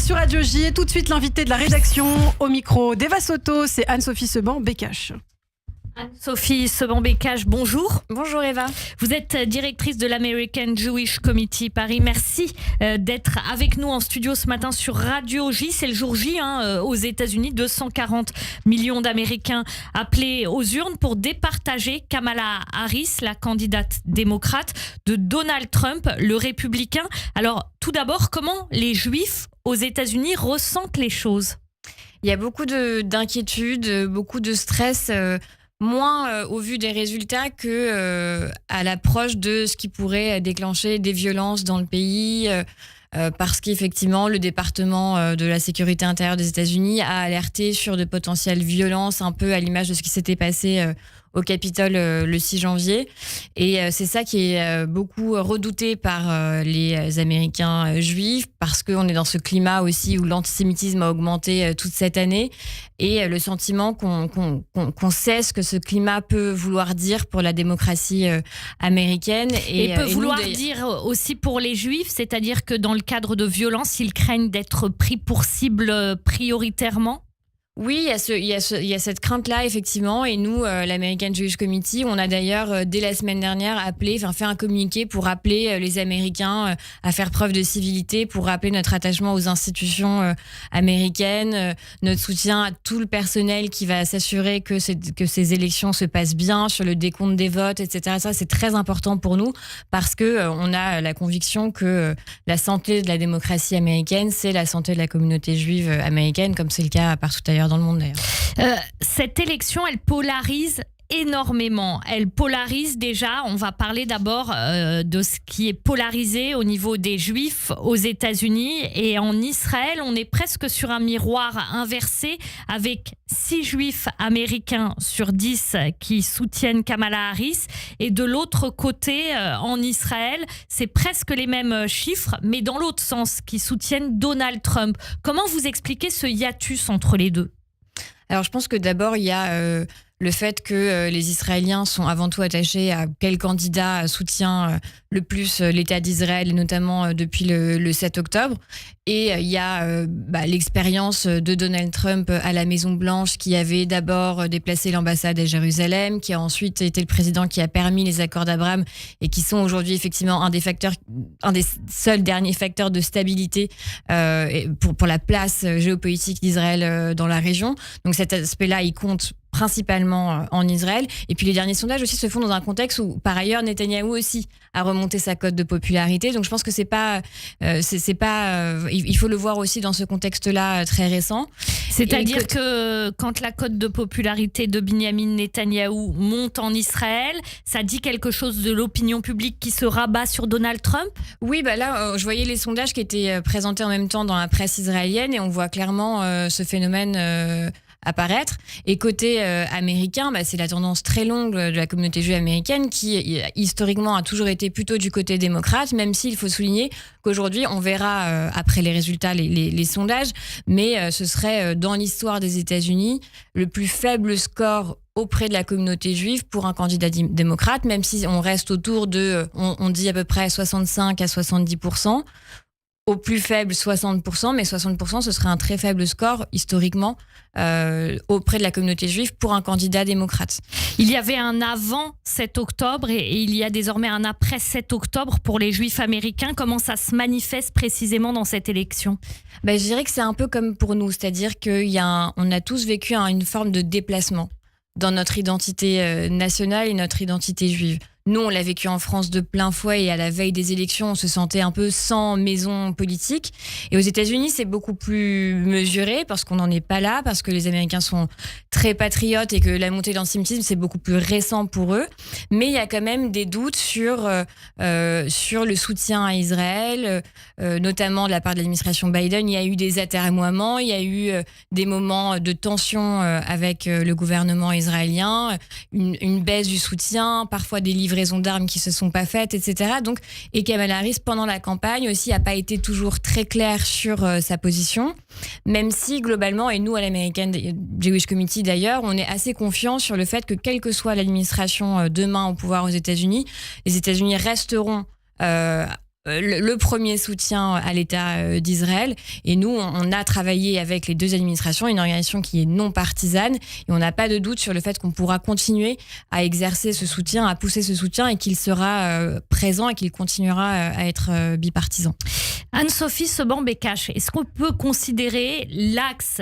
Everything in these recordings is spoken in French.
sur Radio J et tout de suite l'invité de la rédaction au micro d'Eva Soto, c'est Anne-Sophie Seban-Bécache. Anne-Sophie Seban-Bécache, bonjour. Bonjour Eva. Vous êtes directrice de l'American Jewish Committee Paris. Merci d'être avec nous en studio ce matin sur Radio J. C'est le jour J aux États-Unis. 240 millions d'Américains appelés aux urnes pour départager Kamala Harris, la candidate démocrate, de Donald Trump, le républicain. Alors, tout d'abord, comment les Juifs aux États-Unis ressentent les choses ? Il y a beaucoup d'inquiétudes, beaucoup de stress. Moins au vu des résultats que à l'approche de ce qui pourrait déclencher des violences dans le pays, parce qu'effectivement, le département de la sécurité intérieure des États-Unis a alerté sur de potentielles violences, un peu à l'image de ce qui s'était passé au Capitole le 6 janvier. Et c'est ça qui est beaucoup redouté par les Américains juifs, parce qu'on est dans ce climat aussi où l'antisémitisme a augmenté toute cette année, et le sentiment qu'on sait ce que ce climat peut vouloir dire pour la démocratie américaine. Et peut vouloir dire aussi pour les Juifs, c'est-à-dire que dans le cadre de violences, ils craignent d'être pris pour cible prioritairement ? Oui, il y a cette crainte-là, effectivement. Et nous, l'American Jewish Committee, on a d'ailleurs, dès la semaine dernière, fait un communiqué pour appeler les Américains à faire preuve de civilité, pour rappeler notre attachement aux institutions américaines, notre soutien à tout le personnel qui va s'assurer que ces élections se passent bien, sur le décompte des votes, etc. Ça, c'est très important pour nous, parce que on a la conviction que la santé de la démocratie américaine, c'est la santé de la communauté juive américaine, comme c'est le cas partout ailleurs dans le monde d'ailleurs. Cette élection, elle polarise énormément. Elle polarise déjà, on va parler d'abord de ce qui est polarisé au niveau des Juifs aux États-Unis, et en Israël, on est presque sur un miroir inversé, avec 6 Juifs américains sur 10 qui soutiennent Kamala Harris, et de l'autre côté, en Israël, c'est presque les mêmes chiffres, mais dans l'autre sens, qui soutiennent Donald Trump. Comment vous expliquez ce hiatus entre les deux ? Alors, je pense que d'abord, il y a le fait que les Israéliens sont avant tout attachés à quel candidat soutient le plus l'État d'Israël, et notamment depuis le 7 octobre. Et il y a l'expérience de Donald Trump à la Maison-Blanche, qui avait d'abord déplacé l'ambassade à Jérusalem, qui a ensuite été le président qui a permis les accords d'Abraham, et qui sont aujourd'hui effectivement un des seuls derniers facteurs de stabilité pour la place géopolitique d'Israël dans la région. Donc cet aspect-là, il compte principalement en Israël. Et puis les derniers sondages aussi se font dans un contexte où, par ailleurs, Netanyahou aussi a remonté sa cote de popularité. Donc je pense que il faut le voir aussi dans ce contexte-là très récent. C'est-à-dire que quand la cote de popularité de Binyamin Netanyahou monte en Israël, ça dit quelque chose de l'opinion publique qui se rabat sur Donald Trump ? Oui, là, je voyais les sondages qui étaient présentés en même temps dans la presse israélienne, et on voit clairement ce phénomène apparaître. Et côté américain, c'est la tendance très longue de la communauté juive américaine, qui historiquement a toujours été plutôt du côté démocrate, même s'il faut souligner qu'aujourd'hui, on verra après les résultats, les sondages, mais ce serait dans l'histoire des États-Unis le plus faible score auprès de la communauté juive pour un candidat démocrate, même si on reste autour de, on dit à peu près 65 à 70%. Au plus faible, 60%, mais 60%, ce serait un très faible score, historiquement, auprès de la communauté juive pour un candidat démocrate. Il y avait un avant 7 octobre et il y a désormais un après 7 octobre pour les Juifs américains. Comment ça se manifeste précisément dans cette élection ? Je dirais que c'est un peu comme pour nous, c'est-à-dire qu'on a tous vécu une forme de déplacement dans notre identité nationale et notre identité juive. Nous, on l'a vécu en France de plein fouet, et à la veille des élections, on se sentait un peu sans maison politique. Et aux États-Unis, c'est beaucoup plus mesuré, parce qu'on n'en est pas là, parce que les Américains sont très patriotes et que la montée de l'antisémitisme, c'est beaucoup plus récent pour eux. Mais il y a quand même des doutes sur le soutien à Israël, notamment de la part de l'administration Biden. Il y a eu des atermoiements, il y a eu des moments de tension avec le gouvernement israélien, une baisse du soutien, parfois des livraisons d'armes qui se sont pas faites, etc. Et Kamala Harris, pendant la campagne aussi, a pas été toujours très claire sur sa position, même si globalement, et nous à l'American Jewish Committee d'ailleurs, on est assez confiants sur le fait que quelle que soit l'administration demain au pouvoir aux États-Unis, les États-Unis resteront le premier soutien à l'État d'Israël. Et nous, on a travaillé avec les deux administrations, une organisation qui est non partisane, et on n'a pas de doute sur le fait qu'on pourra continuer à exercer ce soutien, à pousser ce soutien, et qu'il sera présent et qu'il continuera à être bipartisan. Anne-Sophie Seban-Bécache, est-ce qu'on peut considérer l'axe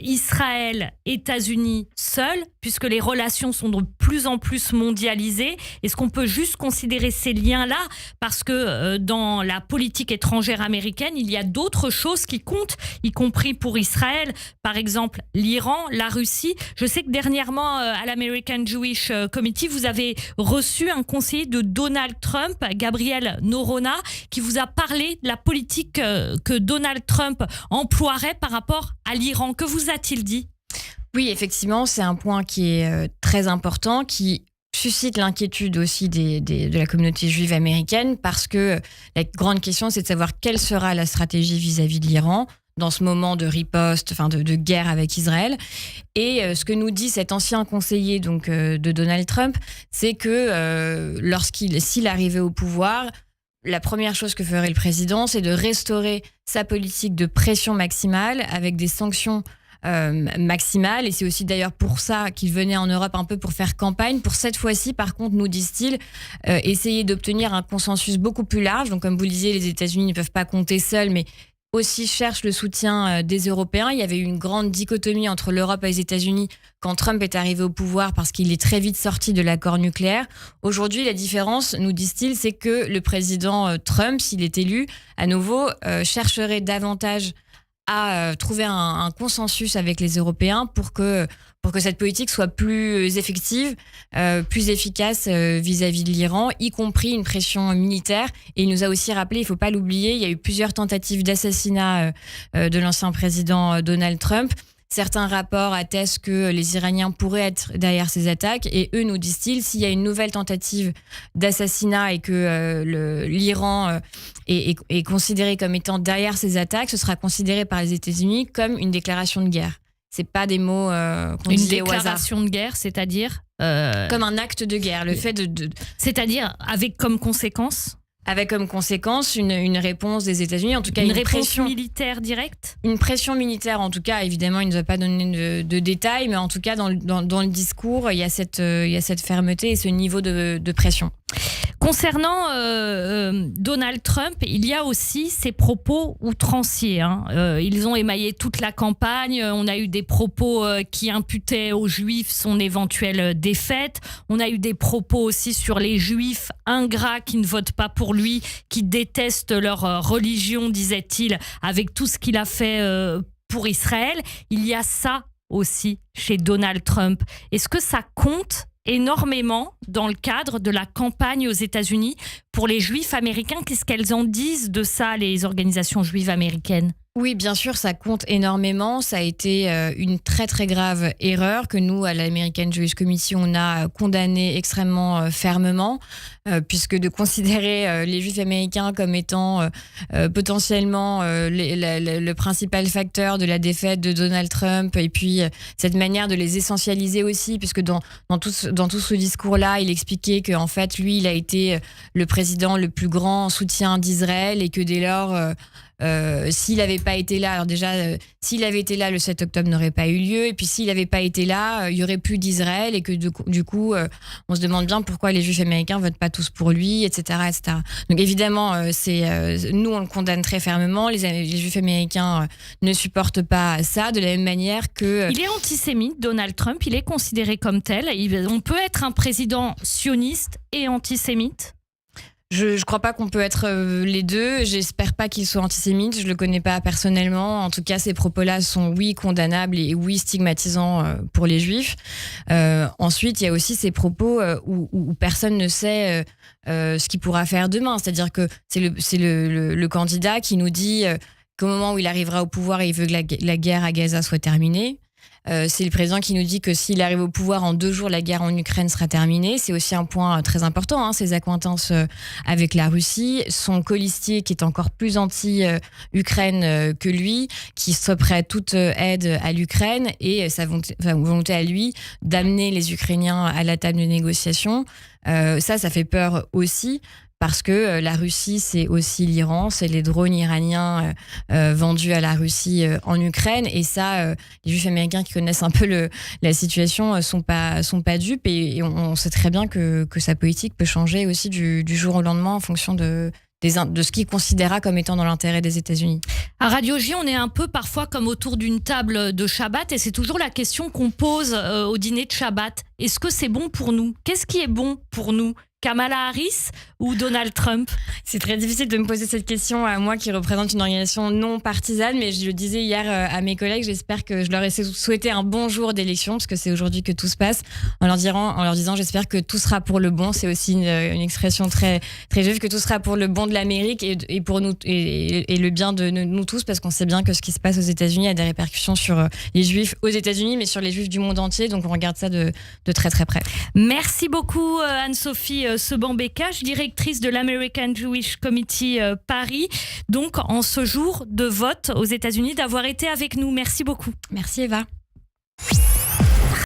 Israël-États-Unis seul, puisque les relations sont de plus en plus mondialisées? Est-ce qu'on peut juste considérer ces liens-là? Parce que dans la politique étrangère américaine, il y a d'autres choses qui comptent, y compris pour Israël. Par exemple, l'Iran, la Russie. Je sais que dernièrement, à l'American Jewish Committee, vous avez reçu un conseiller de Donald Trump, Gabriel Noronha, qui vous a parlé de la politique que Donald Trump emploierait par rapport à l'Iran. Que vous a-t-il dit ? Oui, effectivement, c'est un point qui est très important, qui suscite l'inquiétude aussi de la communauté juive américaine, parce que la grande question, c'est de savoir quelle sera la stratégie vis-à-vis de l'Iran dans ce moment de riposte, de guerre avec Israël. Et ce que nous dit cet ancien conseiller de Donald Trump, c'est que s'il arrivait au pouvoir, la première chose que ferait le président, c'est de restaurer sa politique de pression maximale avec des sanctions maximales. Et c'est aussi d'ailleurs pour ça qu'il venait en Europe un peu pour faire campagne. Pour cette fois-ci, par contre, nous disent-ils, essayer d'obtenir un consensus beaucoup plus large. Donc, comme vous le disiez, les États-Unis ne peuvent pas compter seuls, mais aussi cherchent le soutien des Européens. Il y avait eu une grande dichotomie entre l'Europe et les États-Unis quand Trump est arrivé au pouvoir, parce qu'il est très vite sorti de l'accord nucléaire. Aujourd'hui, la différence, nous disent-ils, c'est que le président Trump, s'il est élu, à nouveau, chercherait davantage à trouver un consensus avec les Européens pour que cette politique soit plus effective, plus efficace vis-à-vis de l'Iran, y compris une pression militaire. Et il nous a aussi rappelé, il ne faut pas l'oublier, il y a eu plusieurs tentatives d'assassinat de l'ancien président Donald Trump. Certains rapports attestent que les Iraniens pourraient être derrière ces attaques, et eux, nous disent-ils, s'il y a une nouvelle tentative d'assassinat et que l'Iran est considéré comme étant derrière ces attaques, ce sera considéré par les États-Unis comme une déclaration de guerre. C'est pas des mots qu'on disait au hasard. Une déclaration de guerre, c'est-à-dire comme un acte de guerre, le fait c'est-à-dire avec comme conséquence une réponse des États-Unis, en tout cas une réponse militaire directe. Une pression militaire, en tout cas. Évidemment, il ne nous a pas donné de détails, mais en tout cas, dans le discours, il y a cette fermeté et ce niveau de pression. Concernant Donald Trump, il y a aussi ses propos outranciers. Ils ont émaillé toute la campagne. On a eu des propos qui imputaient aux Juifs son éventuelle défaite. On a eu des propos aussi sur les Juifs ingrats qui ne votent pas pour lui, qui détestent leur religion, disait-il, avec tout ce qu'il a fait pour Israël. Il y a ça aussi chez Donald Trump. Est-ce que ça compte énormément dans le cadre de la campagne aux États-Unis pour les Juifs américains? Qu'est-ce qu'elles en disent de ça, les organisations juives américaines? Oui, bien sûr, ça compte énormément. Ça a été une très très grave erreur que nous, à l'American Jewish Committee, on a condamné extrêmement fermement, puisque de considérer les Juifs américains comme étant potentiellement le principal facteur de la défaite de Donald Trump, et puis cette manière de les essentialiser aussi, puisque dans tout ce discours-là, il expliquait qu'en fait, lui, il a été le président le plus grand soutien d'Israël, et que dès lors... s'il n'avait pas été là, alors déjà, s'il avait été là, le 7 octobre n'aurait pas eu lieu. Et puis s'il n'avait pas été là, il n'y aurait plus d'Israël. Et que du coup, on se demande bien pourquoi les Juifs américains ne votent pas tous pour lui, etc. etc. Donc évidemment, nous, on le condamne très fermement. Les Juifs américains ne supportent pas ça, de la même manière que... Il est antisémite, Donald Trump. Il est considéré comme tel. On peut être un président sioniste et antisémite. Je crois pas qu'on peut être les deux. J'espère pas qu'il soit antisémite. Je le connais pas personnellement. En tout cas, ces propos-là sont oui condamnables et oui stigmatisants pour les Juifs. Ensuite, il y a aussi ces propos où personne ne sait ce qu'il pourra faire demain. C'est-à-dire que c'est le candidat qui nous dit qu'au moment où il arrivera au pouvoir, il veut que la guerre à Gaza soit terminée. C'est le président qui nous dit que s'il arrive au pouvoir, en 2 jours, la guerre en Ukraine sera terminée. C'est aussi un point très important, ses accointances avec la Russie. Son colistier, qui est encore plus anti-Ukraine que lui, qui stopperait toute aide à l'Ukraine, et sa volonté à lui d'amener les Ukrainiens à la table de négociation. Ça fait peur aussi. parce que la Russie, c'est aussi l'Iran, c'est les drones iraniens vendus à la Russie en Ukraine. Et ça, les Juifs américains qui connaissent un peu la situation sont pas dupes. Et on sait très bien que sa politique peut changer aussi du jour au lendemain en fonction de ce qu'il considéra comme étant dans l'intérêt des États-Unis. À Radio J, on est un peu parfois comme autour d'une table de Shabbat et c'est toujours la question qu'on pose au dîner de Shabbat. Est-ce que c'est bon pour nous ? Qu'est-ce qui est bon pour nous ? Kamala Harris ou Donald Trump ? C'est très difficile de me poser cette question à moi qui représente une organisation non partisane, mais je le disais hier à mes collègues, j'espère que je leur ai souhaité un bon jour d'élection, parce que c'est aujourd'hui que tout se passe, en leur disant j'espère que tout sera pour le bon. C'est aussi une expression très, très juive, que tout sera pour le bon de l'Amérique et pour nous, et le bien de nous tous, parce qu'on sait bien que ce qui se passe aux États-Unis a des répercussions sur les Juifs aux États-Unis, mais sur les Juifs du monde entier, donc on regarde ça de très très près. Merci beaucoup Anne-Sophie Seban-Bécache, directrice de l'American Jewish Committee Paris, donc en ce jour de vote aux États-Unis, d'avoir été avec nous. Merci beaucoup. Merci Eva.